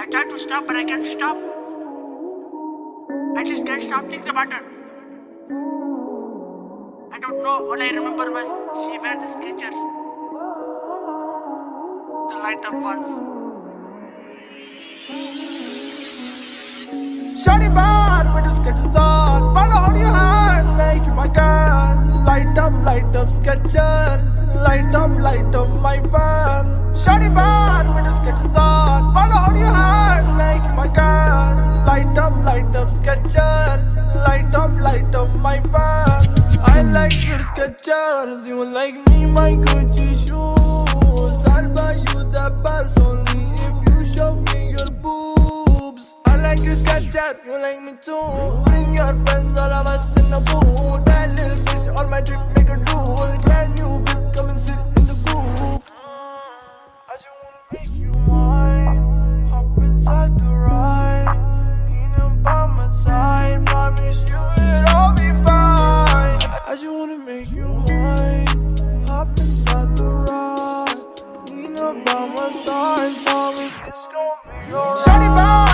I tried to stop, but I can't stop. I just can't stop thinking about her. I don't know. All I remember was she wear the Skechers, the light up ones. Shawty bad with the Skechers on. Wanna hold your hand, make you my girl. Light up Skechers. Light up my world. Shawty bad with the Skechers on. Wanna hold your hand, make you my girl. Light up Skechers. Light up my world. I like your Skechers. You like me, my Gucci shoes. I'll buy you the best only if you show me your boobs. I like your Skechers. You like me too. Bring your friends, all of us in the booth. That little bitch on my trip, make a rule. Brand new whip, come and sit in the coupe. I just wanna make you mine. Hop inside the ride. Lean up by my side. Promise you it'll be fine. I just wanna make you mine. Hop inside the ride. Lean up by my side. Promise it's gonna be alright. Shawty bye.